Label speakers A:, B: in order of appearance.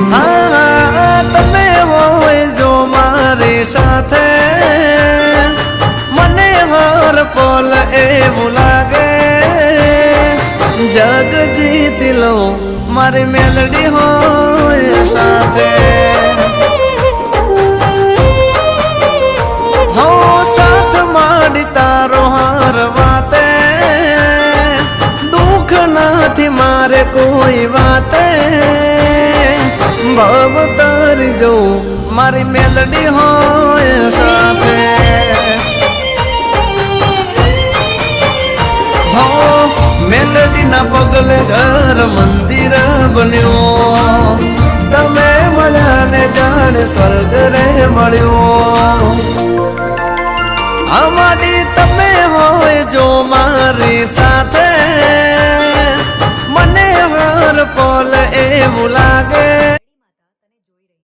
A: હા તમે હોય જો મારી સાથે મને હર પલ એવું લાગે જગ જીતી લો મારી મેલડી હોય સાથે હો સાથ માંડી તારો હર વાતે દુઃખ નથી મારે કોઈ વાતે ભાવ તારી જો મારી મેલડી હોય સાથે હો મેલડી ના પગલે ઘર મંદિર બન્યો તમે મળ્યા ને જાણે સ્વર્ગ રે મળ્યો અમારી તમે હોય જો મારી સાથે મને હર પલ એવું લાગે